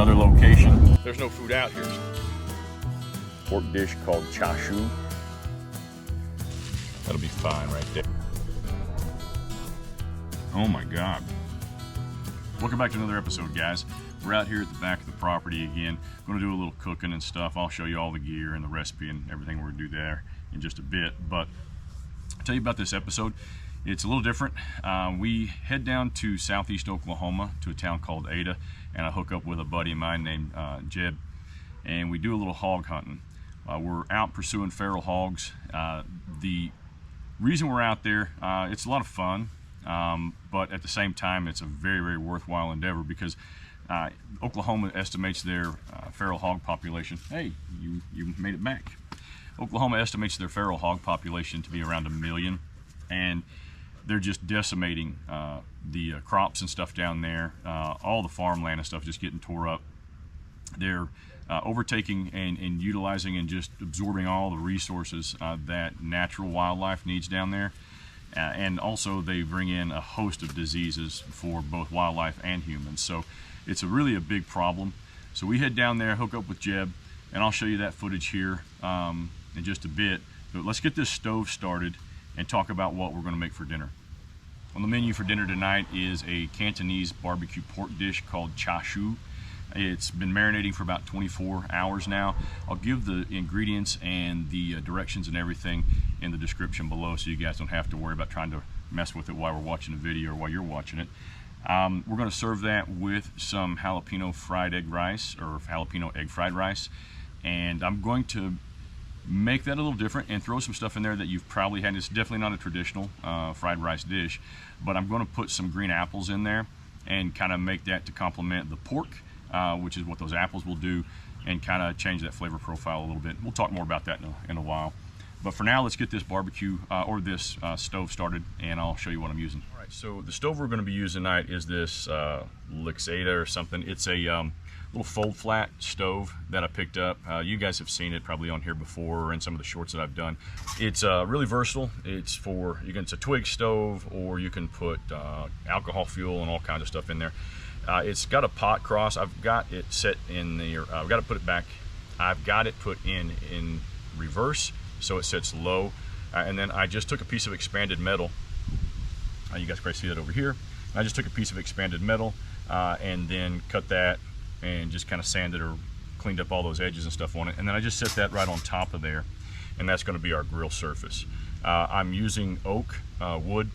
another location. There's no food out here. Pork dish called Char Siu. That'll be fine right there. Oh my God. Welcome back to another episode, guys. We're out here at the back of the property again. Going to do a little cooking and stuff. I'll show you all the gear and the recipe and everything we're going to do there in just a bit. But I'll tell you about this episode. It's a little different. We head down to southeast Oklahoma to a town called Ada, and I hook up with a buddy of mine named Jeb, and we do a little hog hunting. We're out pursuing feral hogs. The reason we're out there, it's a lot of fun, but at the same time, it's a very, very worthwhile endeavor because Oklahoma estimates their feral hog population. Hey, you made it back. Oklahoma estimates their feral hog population to be around 1 million, and they're just decimating the crops and stuff down there. All the farmland and stuff just getting tore up. They're overtaking and utilizing and just absorbing all the resources that natural wildlife needs down there. And also they bring in a host of diseases for both wildlife and humans. So it's really a big problem. So we head down there, hook up with Jeb, and I'll show you that footage here in just a bit. But let's get this stove started and talk about what we're going to make for dinner. On the menu for dinner tonight is a Cantonese barbecue pork dish called Char Siu. It's been marinating for about 24 hours now. I'll give the ingredients and the directions and everything in the description below so you guys don't have to worry about trying to mess with it while we're watching the video or while you're watching it. We're going to serve that with some jalapeno fried egg rice, or jalapeno egg fried rice, and I'm going to make that a little different and throw some stuff in there that you've probably had. It's definitely not a traditional fried rice dish, but I'm going to put some green apples in there and kind of make that to complement the pork, which is what those apples will do, and kind of change that flavor profile a little bit. We'll talk more about that in a while. But for now, let's get this barbecue or this stove started, and I'll show you what I'm using. All right, so the stove we're going to be using tonight is this Lixada or something. It's a little fold flat stove that I picked up. You guys have seen it probably on here before or in some of the shorts that I've done. It's really versatile. It's a twig stove, or you can put alcohol fuel and all kinds of stuff in there. It's got a pot cross. I've got it set in the, I've got to put it back. I've got it put in reverse so it sits low. And then I just took a piece of expanded metal. You guys can probably see that over here. I just took a piece of expanded metal and then cut that and just kind of sanded or cleaned up all those edges and stuff on it. And then I just set that right on top of there, and that's going to be our grill surface. I'm using oak wood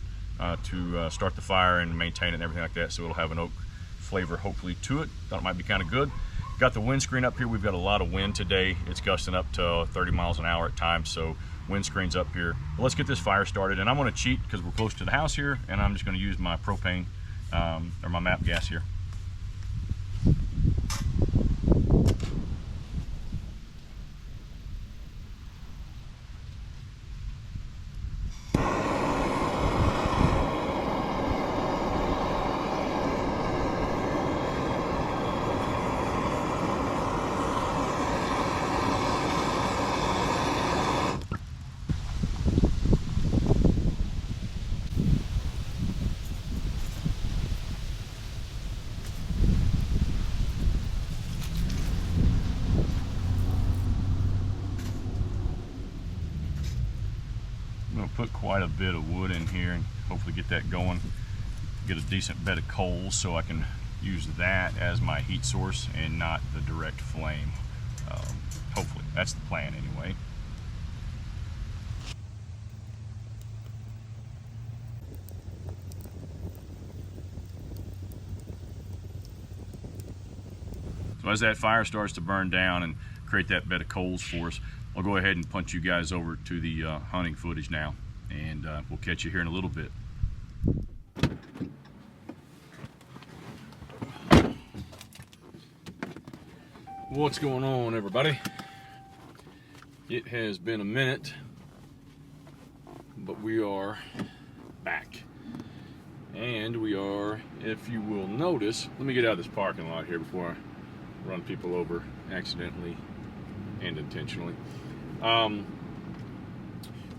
to start the fire and maintain it and everything like that, so it'll have an oak flavor hopefully to it. Thought it might be kind of good. Got the windscreen up here. We've got a lot of wind today. It's gusting up to 30 miles an hour at times, so windscreen's up here. But let's get this fire started, and I'm going to cheat because we're close to the house here, and I'm just going to use my propane or my MAP gas here. Put quite a bit of wood in here and hopefully get that going, get a decent bed of coals so I can use that as my heat source and not the direct flame. Hopefully that's the plan anyway. So as that fire starts to burn down and create that bed of coals for us, I'll go ahead and punch you guys over to the hunting footage now, and we'll catch you here in a little bit. What's going on, everybody? It has been a minute, but we are back. And we are, if you will notice, let me get out of this parking lot here before I run people over accidentally and intentionally.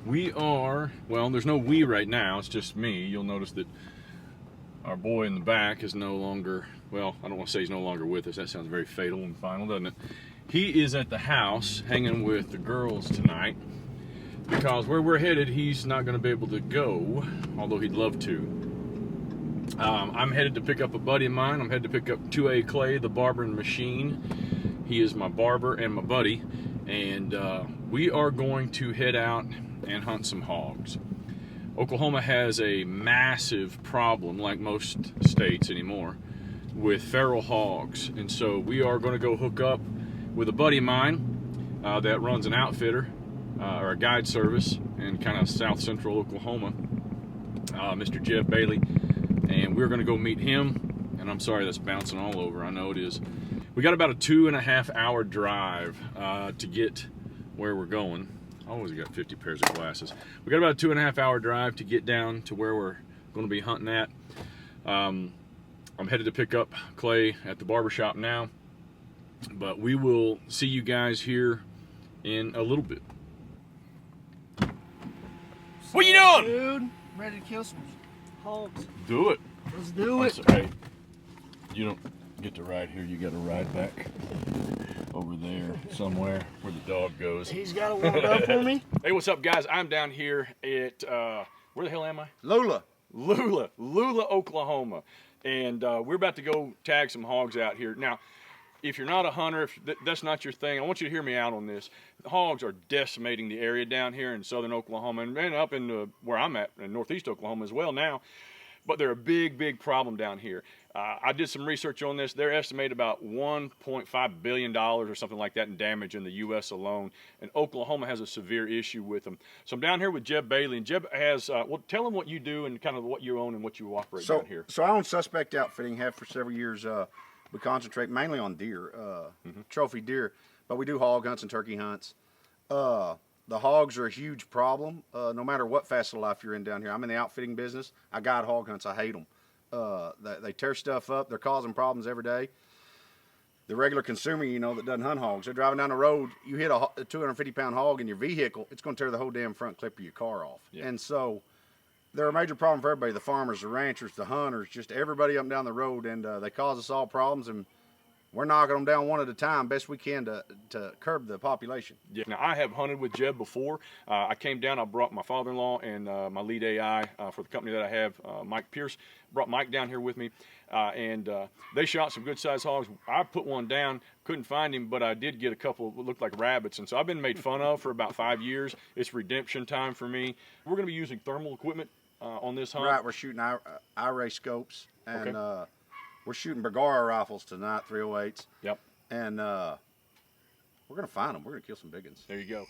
We are, well, there's no we right now, it's just me. You'll notice that our boy in the back is no longer well, I don't want to say he's no longer with us. That sounds very fatal and final, doesn't it? He is at the house hanging with the girls tonight because where we're headed, he's not going to be able to go, although he'd love to. I'm headed to pick up a buddy of mine. I'm headed to pick up 2A Clay, the barber and machine. He is my barber and my buddy, and we are going to head out and hunt some hogs. Oklahoma has a massive problem, like most states anymore, with feral hogs, and so we are going to go hook up with a buddy of mine that runs an outfitter or a guide service in kind of south central Oklahoma, Mr. Jeb Bailey, and we're going to go meet him. And I'm sorry that's bouncing all over, I know it is. We got about a 2.5 hour drive to get where we're going. I always got 50 pairs of glasses. We got about a 2.5 hour drive to get down to where we're going to be hunting at. I'm headed to pick up Clay at the barbershop now, but we will see you guys here in a little bit. What you doing? Dude, I'm ready to kill some hogs. Do it. Let's do it. Hey, you don't get to ride here. You got to ride back over there somewhere where the dog goes. He's got to warm it up for me. Hey, what's up, guys? I'm down here at, where the hell am I? Lula, Oklahoma. And we're about to go tag some hogs out here. Now, if you're not a hunter, if that's not your thing, I want you to hear me out on this. The hogs are decimating the area down here in southern Oklahoma and up in where I'm at in northeast Oklahoma as well now. But they're a big, big problem down here. I did some research on this. They're estimated about $1.5 billion or something like that in damage in the U.S. alone. And Oklahoma has a severe issue with them. So I'm down here with Jeb Bailey. And Jeb has, well, tell him what you do and kind of what you own and what you operate down here. So I own Suspect Outfitting, have for several years. We concentrate mainly on deer, trophy deer. But we do hog hunts and turkey hunts. The hogs are a huge problem, no matter what facet of life you're in down here. I'm in the outfitting business. I guide hog hunts. I hate them. They tear stuff up. They're causing problems every day. The regular consumer, you know, that doesn't hunt hogs, they're driving down the road. You hit a 250-pound hog in your vehicle, it's going to tear the whole damn front clip of your car off. Yeah. And so they're a major problem for everybody, the farmers, the ranchers, the hunters, just everybody up and down the road. And they cause us all problems. And we're knocking them down one at a time, best we can to curb the population. Yeah. Now, I have hunted with Jeb before. I came down, I brought my father-in-law and my lead AI for the company that I have, Mike Pierce. Brought Mike down here with me, and they shot some good-sized hogs. I put one down, couldn't find him, but I did get a couple that looked like rabbits, and so I've been made fun of for about 5 years. It's redemption time for me. We're going to be using thermal equipment on this hunt. Right, we're shooting I-ray scopes, and okay. We're shooting Bergara rifles tonight, 308s. Yep. And we're going to find them. We're going to kill some big ones. There you go.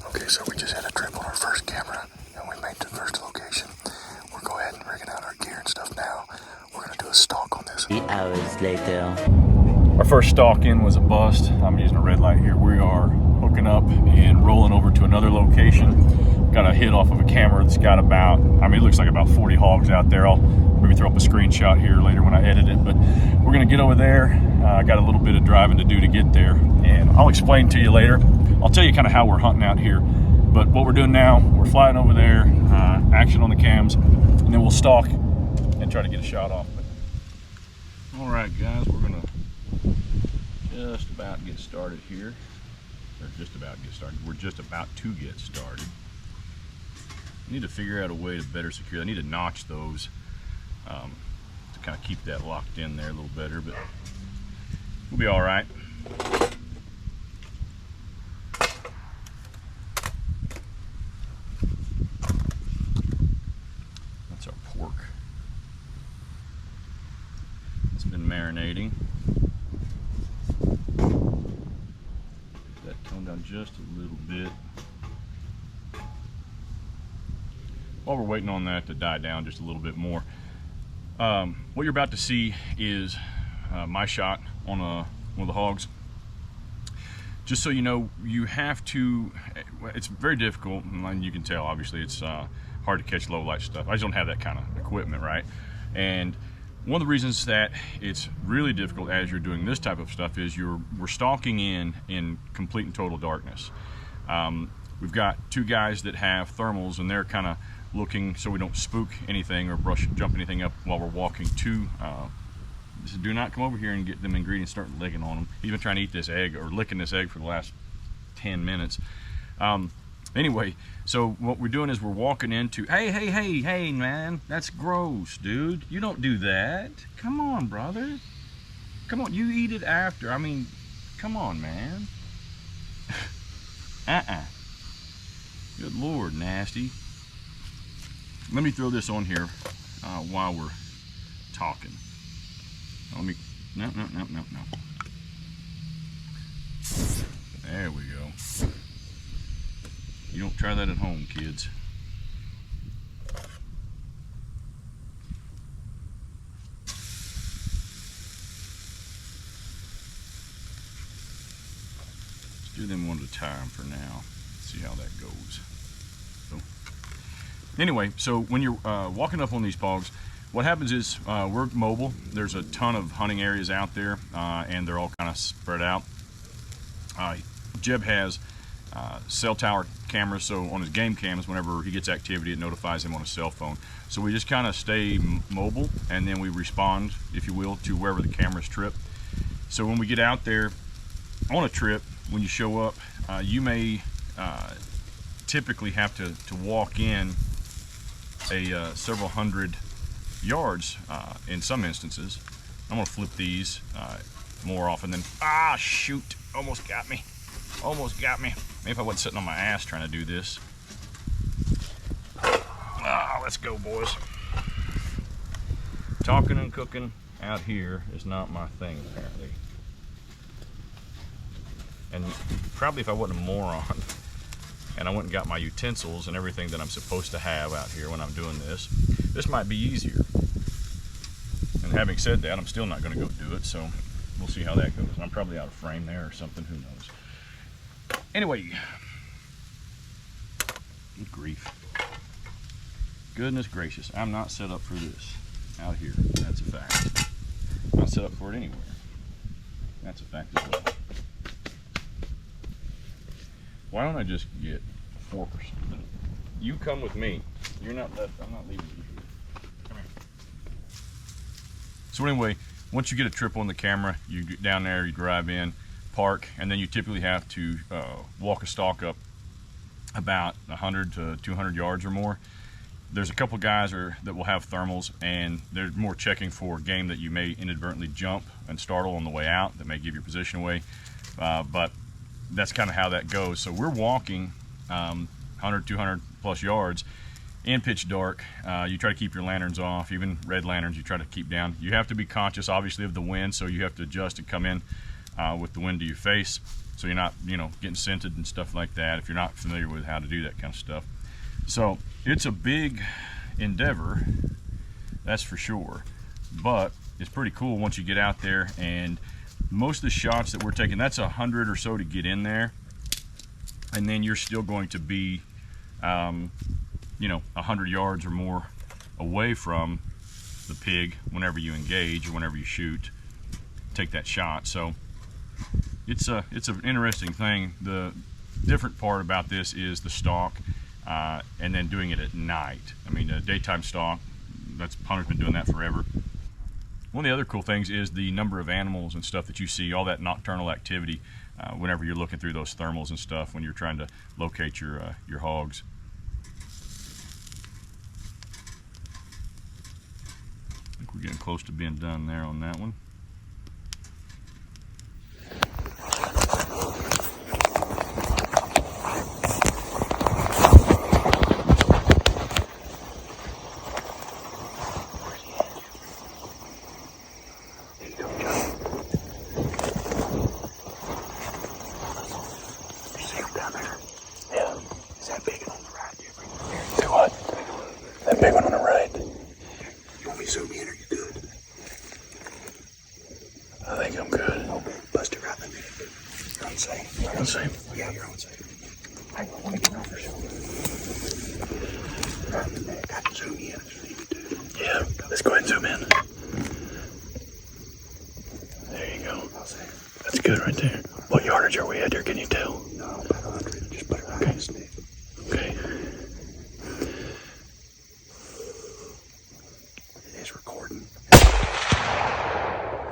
Okay, so we just had a trip on our first camera, and we made the first location. We'll go ahead and rig out our gear and stuff now. We're going to do a stalk on this. 3 hours later. Our first stalk in was a bust. I'm using a red light here. We are hooking up and rolling over to another location. Got a hit off of a camera that's got about, I mean, it looks like about 40 hogs out there. I'll maybe throw up a screenshot here later when I edit it, but we're gonna get over there. I got a little bit of driving to do to get there, and I'll explain to you later. I'll tell you kind of how we're hunting out here, but what we're doing now, we're flying over there, action on the cams, and then we'll stalk and try to get a shot off. All right, guys, we're gonna just about get started here. Or just about get started. We're just about to get started. I need to figure out a way to better secure. I need to notch those to kind of keep that locked in there a little better, but we'll be all right. That's our pork. It's been marinating. That toned down just a little bit. While we're waiting on that to die down just a little bit more, what you're about to see is my shot on one of the hogs. Just so you know, you have to, it's very difficult, and you can tell obviously it's hard to catch low light stuff. I just don't have that kind of equipment, right? And one of the reasons that it's really difficult as you're doing this type of stuff is we're stalking in complete and total darkness. We've got two guys that have thermals, and they're kind of looking so we don't spook anything or jump anything up while we're walking to. So do not come over here and get them ingredients, start licking on them. He's been trying to eat this egg or licking this egg for the last 10 minutes. Anyway, so what we're doing is we're walking into, hey, man, that's gross, dude. You don't do that. Come on, brother. Come on, you eat it after. I mean, come on, man. Good Lord, nasty. Let me throw this on here while we're talking. Let me, no. There we go. You don't try that at home, kids. Let's do them one at a time for now. See how that goes. So, anyway, so when you're walking up on these hogs, what happens is we're mobile. There's a ton of hunting areas out there, and they're all kind of spread out. Jeb has cell tower cameras, so on his game cams, whenever he gets activity, it notifies him on his cell phone. So we just kind of stay mobile, and then we respond, if you will, to wherever the cameras trip. So when we get out there on a trip, when you show up, you may typically have to walk in a several hundred yards in some instances. I'm gonna flip these more often than, shoot, almost got me. Maybe if I wasn't sitting on my ass trying to do this. Let's go, boys. Talking and cooking out here is not my thing, apparently. And probably if I wasn't a moron and I went and got my utensils and everything that I'm supposed to have out here when I'm doing this, this might be easier. And having said that, I'm still not going to go do it, so we'll see how that goes. I'm probably out of frame there or something, who knows. Anyway, good grief. Goodness gracious, I'm not set up for this out here. That's a fact. I'm not set up for it anywhere. That's a fact as well. Why don't I just get a fork or something? You come with me. You're not left. I'm not leaving you here. Come here. So anyway, once you get a trip on the camera, you get down there, you drive in, park, and then you typically have to walk a stalk up about 100 to 200 yards or more. There's a couple guys that will have thermals, and they're more checking for game that you may inadvertently jump and startle on the way out that may give your position away. But that's kind of how that goes. So we're walking 100, 200 plus yards in pitch dark. You try to keep your lanterns off, even red lanterns you try to keep down. You have to be conscious, obviously, of the wind, so you have to adjust and come in with the wind to your face, so you're not, getting scented and stuff like that, if you're not familiar with how to do that kind of stuff. So it's a big endeavor, that's for sure, but it's pretty cool once you get out there. And most of the shots that we're taking, that's 100 or so to get in there, and then you're still going to be 100 yards or more away from the pig whenever you engage or whenever you shoot, take that shot. So it's an interesting thing. The different part about this is the stalk, and then doing it at night. I mean, a daytime stalk, hunters been doing that forever. One of the other cool things is the number of animals and stuff that you see, all that nocturnal activity whenever you're looking through those thermals and stuff when you're trying to locate your hogs. I think we're getting close to being done there on that one.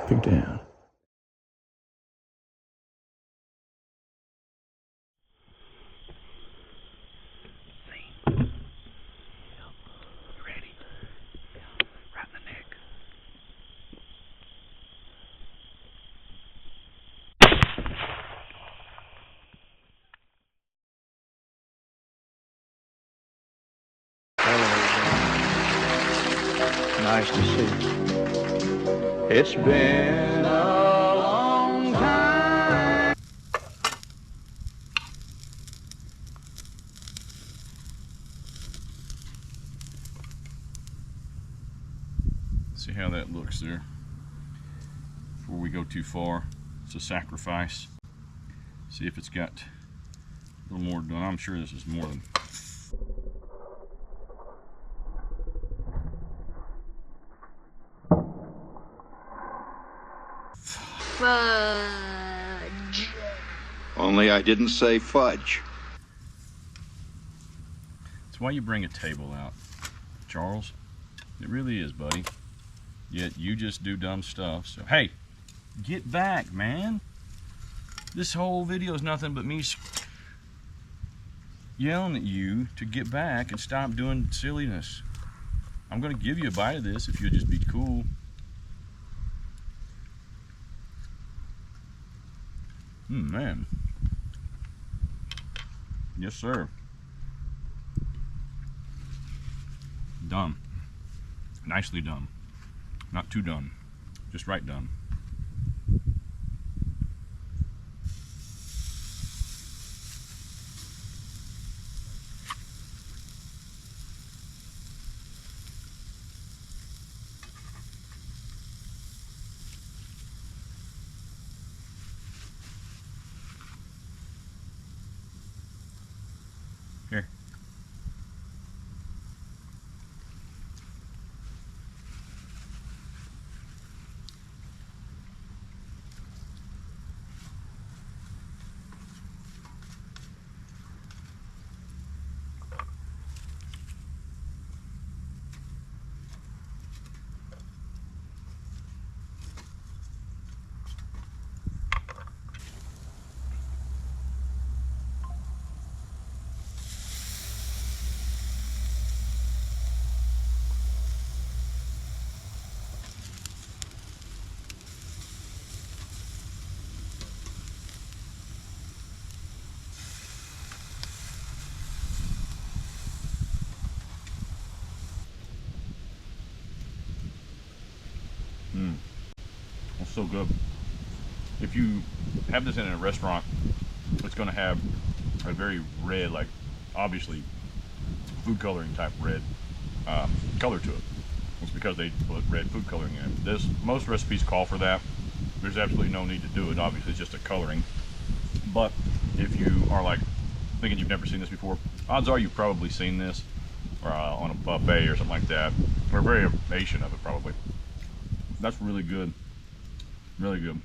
Big Dan. Nice to see you. It's been a long time. See how that looks there. Before we go too far, it's a sacrifice. See if it's got a little more done. I'm sure this is more than. Fudge. Only I didn't say fudge. It's why you bring a table out, Charles. It really is, buddy. Yet you just do dumb stuff. So hey, get back, man. This whole video is nothing but me yelling at you to get back and stop doing silliness. I'm gonna give you a bite of this if you'll just be cool. Man. Yes, sir. Done. Nicely done. Not too done. Just right done. Here. That's so good. If you have this in a restaurant, it's going to have a very red, like obviously food coloring type red color to it. It's because they put red food coloring in it. Most recipes call for that. There's absolutely no need to do it. Obviously, it's just a coloring. But if you are like thinking you've never seen this before, odds are you've probably seen this or on a buffet or something like that, or a variation of it probably. That's really good. Really good.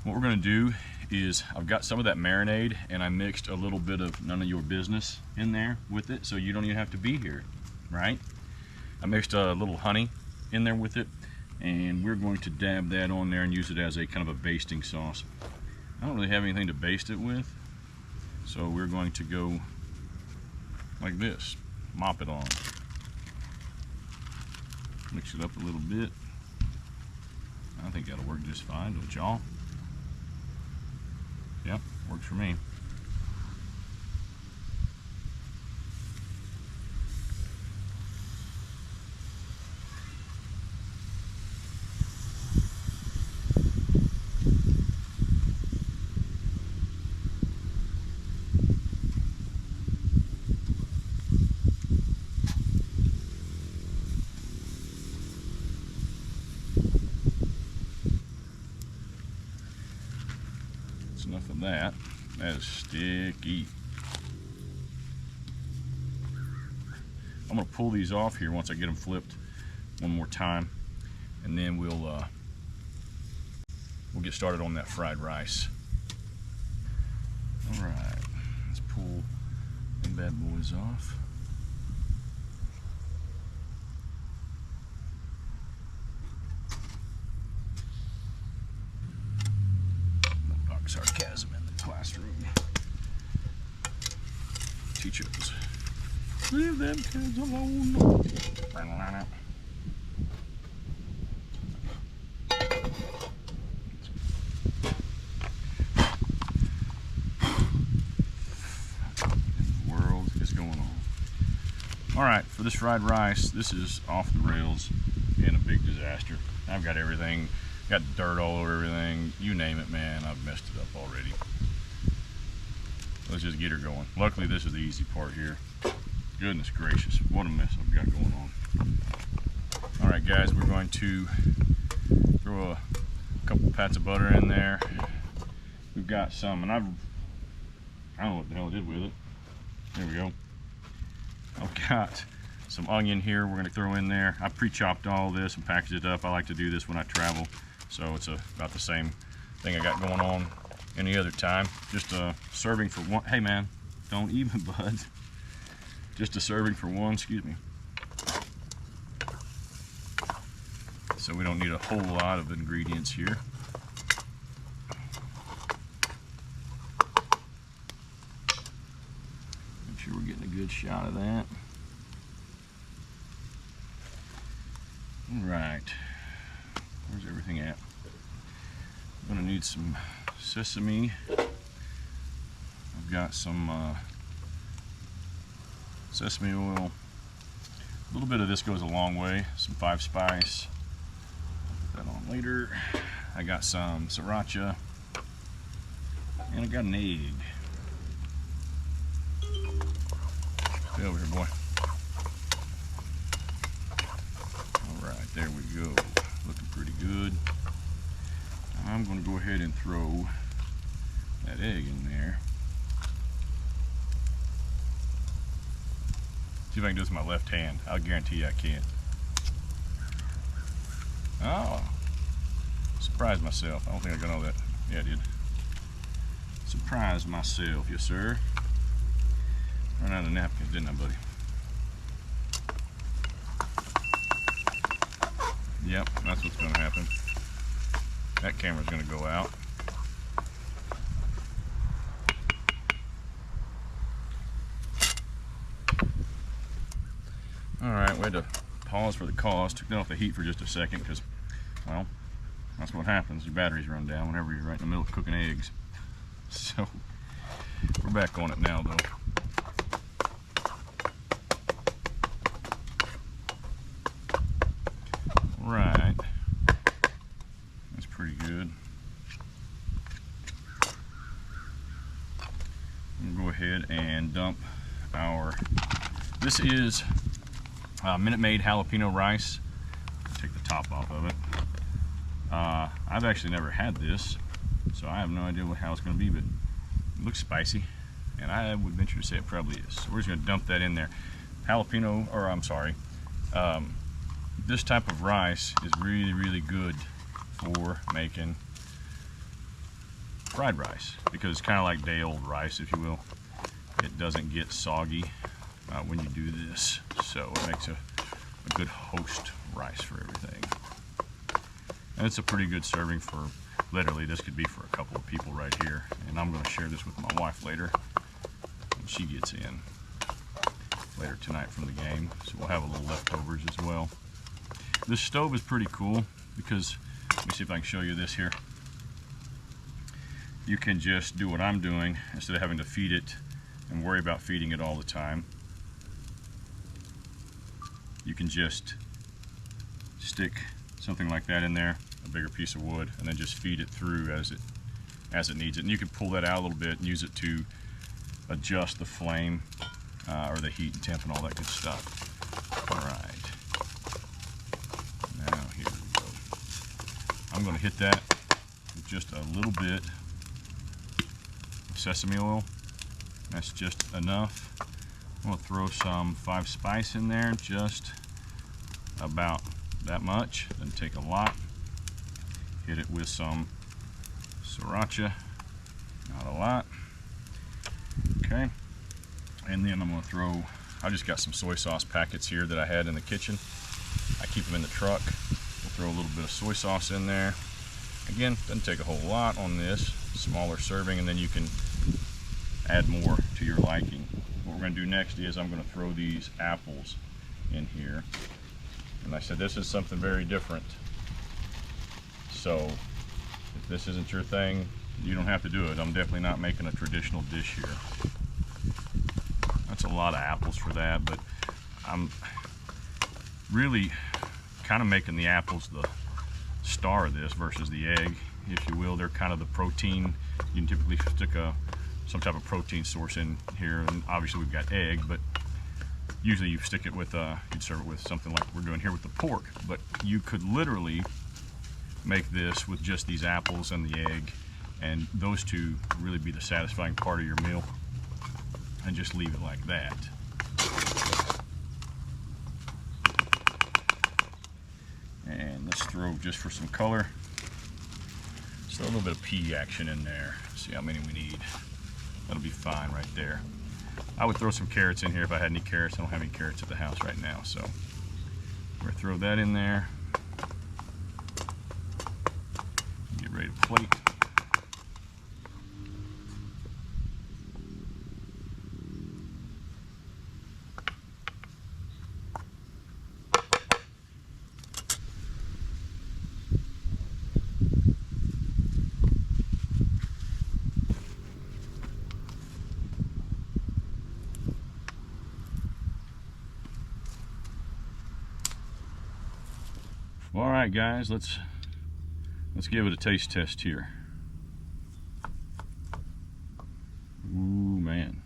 What we're going to do is I've got some of that marinade and I mixed a little bit of none of your business in there with it, so you don't even have to be here, right? I mixed a little honey in there with it, and we're going to dab that on there and use it as a kind of a basting sauce. I don't really have anything to baste it with, so we're going to go like this, mop it on. Mix it up a little bit. I think that'll work just fine, don't y'all? Yep, works for me. Enough of that. That is sticky. I'm going to pull these off here once I get them flipped one more time, and then we'll get started on that fried rice. All right, let's pull them bad boys off. sarcasm in the classroom. Teachers, leave them kids alone. All right, for this fried rice, this is off the rails and a big disaster. I've got everything, got dirt all over everything, you name it, man, I've messed it up already. Let's just get her going. Luckily, this is the easy part here. Goodness gracious, what a mess I've got going on. All right, guys, we're going to throw a couple pats of butter in there. We've got some, and I don't know what the hell I did with it. There we go. I've got some onion here we're going to throw in there. I pre-chopped all this and packaged it up. I like to do this when I travel, so it's about the same thing I got going on any other time. Just a serving for one. Hey man, don't even bud. Just a serving for one, excuse me. So we don't need a whole lot of ingredients here. We're getting a good shot of that. All right, where's everything at? I'm gonna need some sesame. I've got some sesame oil. A little bit of this goes a long way. Some 5 spice. Put that on later. I got some sriracha, and I got an egg. Stay over here, boy. All right, there we go. Looking pretty good. I'm going to go ahead and throw that egg in there. See if I can do this with my left hand. I'll guarantee you I can't. Oh, surprised myself. I don't think I got all that. Yeah, I did. Surprised myself, yes sir. Run out of napkins, didn't I, buddy? Yep, that's what's going to happen. That camera's going to go out. Alright, we had to pause for the cause. Took that off the heat for just a second because, well, that's what happens. Your batteries run down whenever you're right in the middle of cooking eggs. So, we're back on it now, though. Right, that's pretty good. We'll go ahead and dump our, this is Minute Maid jalapeno rice. Take the top off of it. I've actually never had this, so I have no idea how it's going to be, but it looks spicy, and I would venture to say it probably is. So we're just going to dump that in there. Jalapeno, or I'm sorry, this type of rice is really, really good for making fried rice because it's kind of like day-old rice, if you will. It doesn't get soggy when you do this, so it makes a good host rice for everything. And it's a pretty good serving for, literally, this could be for a couple of people right here. And I'm going to share this with my wife later when she gets in later tonight from the game, so we'll have a little leftovers as well. This stove is pretty cool because, let me see if I can show you this here. You can just do what I'm doing instead of having to feed it and worry about feeding it all the time. You can just stick something like that in there, a bigger piece of wood, and then just feed it through as it needs it. And you can pull that out a little bit and use it to adjust the flame or the heat and temp and all that good stuff. All right. Now here we go. I'm going to hit that with just a little bit of sesame oil. That's just enough. I'm going to throw some 5 spice in there, just about that much. Doesn't take a lot. Hit it with some sriracha, not a lot. Okay, and then I'm going to throw, I just got some soy sauce packets here that I had in the kitchen. I keep them in the truck. We'll throw a little bit of soy sauce in there. Again, doesn't take a whole lot on this. smaller serving, and then you can add more to your liking. What we're going to do next is I'm going to throw these apples in here. And I said this is something very different. So if this isn't your thing, you don't have to do it. I'm definitely not making a traditional dish here. That's a lot of apples for that, but I'm really kind of making the apples the star of this versus the egg, if you will. They're kind of the protein. You can typically stick some type of protein source in here, and obviously we've got egg, but usually you stick it with, you'd serve it with something like we're doing here with the pork. But you could literally make this with just these apples and the egg, and those two really be the satisfying part of your meal, and just leave it like that. And let's throw, just for some color, just a little bit of pea action in there. See how many we need. That'll be fine right there. I would throw some carrots in here if I had any carrots. I don't have any carrots at the house right now, so we're gonna throw that in there. Get ready to plate. All right, guys, let's give it a taste test here. Ooh, man.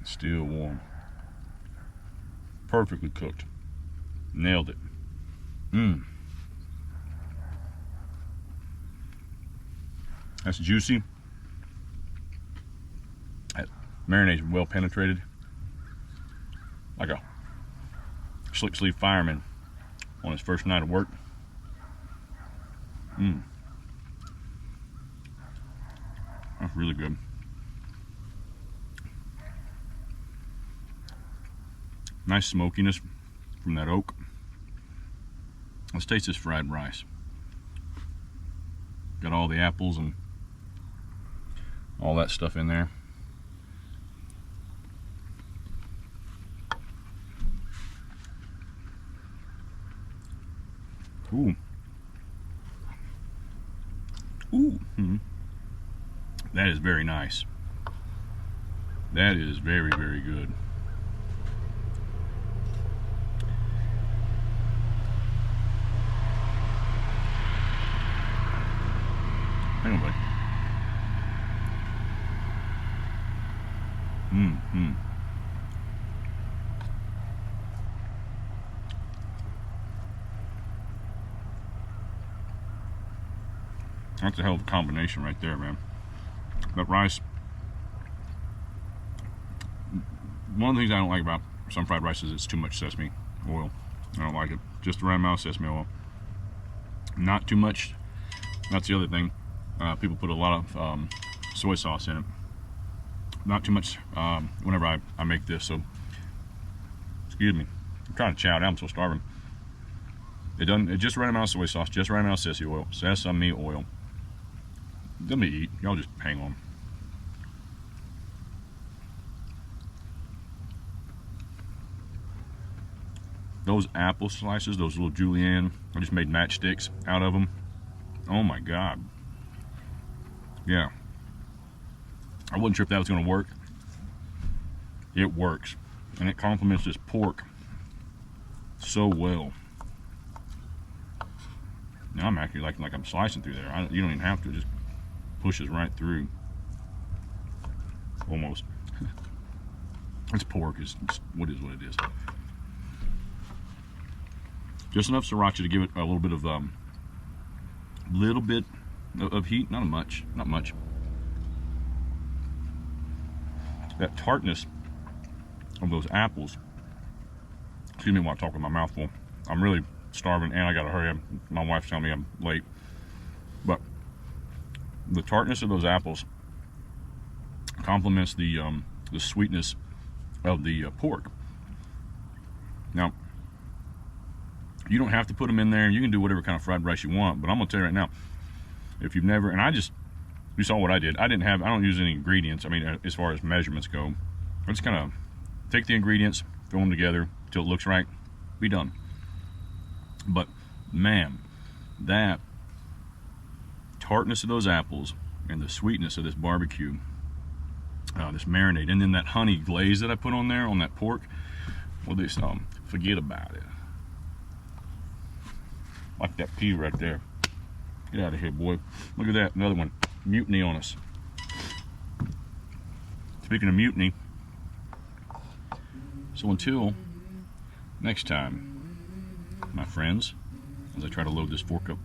Still warm. Perfectly cooked. Nailed it. Mmm. That's juicy. That marinade's well penetrated. Like a slick sleeve fireman on his first night of work. Mmm. That's really good. Nice smokiness from that oak. Let's taste this fried rice. Got all the apples and all that stuff in there. Ooh. Ooh. Mm-hmm. That is very nice. That is very, very good. Hang on, buddy. Mm-hmm. That's a hell of a combination right there, man. That rice. One of the things I don't like about some fried rice is it's too much sesame oil. I don't like it. Just the right amount of sesame oil. Not too much. That's the other thing. People put a lot of soy sauce in it. Not too much whenever I make this, so excuse me. I'm trying to chow down, I'm so starving. It's just the right amount of soy sauce, just the right amount of sesame oil. Let me eat. Y'all just hang on. Those apple slices, those little julienne, I just made matchsticks out of them. Oh my God. Yeah. I wasn't sure if that was going to work. It works. And it complements this pork so well. Now I'm actually like I'm slicing through there. You don't even have to. It just pushes right through. Almost. This pork is what it is. Just enough sriracha to give it a little bit of heat. Not much. That tartness of those apples. Excuse me while I talk with my mouth full. I'm really starving and I gotta hurry up. My wife's telling me I'm late. But the tartness of those apples complements the sweetness of the pork. Now, you don't have to put them in there. You can do whatever kind of fried rice you want, but I'm gonna tell you right now, if you've never, and you saw what I did. I don't use any ingredients. I mean, as far as measurements go, I just kind of take the ingredients, throw them together till it looks right, be done. But man, that tartness of those apples and the sweetness of this barbecue, this marinade, and then that honey glaze that I put on there on that pork, well, this forget about it. Like that pea right there. Get out of here, boy. Look at that, another one. Mutiny on us. Speaking of mutiny, so until next time, my friends, as I try to load this fork up.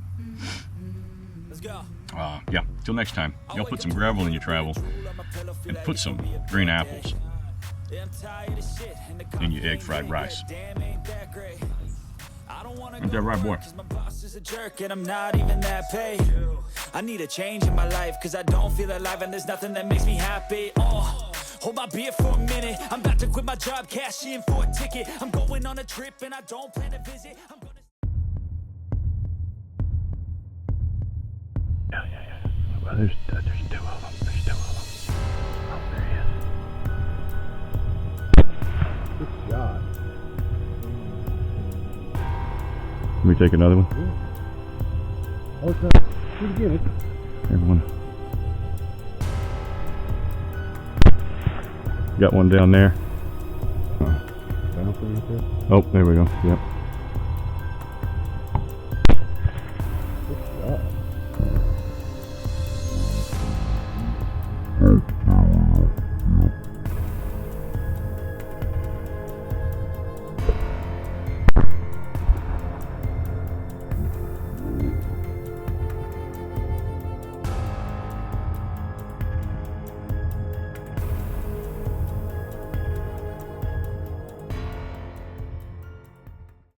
Let's go. Yeah, till next time, y'all put some gravel in your travel and put some green apples in your egg fried rice. Ain't that right, boy? My boss is a jerk and I'm not even that paid. I need a change in my life cause I don't feel alive and there's nothing that makes me happy. Hold my beer for a minute. I'm about to quit my job, cash in for a ticket. I'm going on a trip and I don't plan to visit. I'm gonna... Yeah. Well, there's two of them. There's two of them. Oh, there he is. Good God. Let me take another one. Oh, it's not. You get it. Everyone. Got one down there. Oh, there we go. Yep.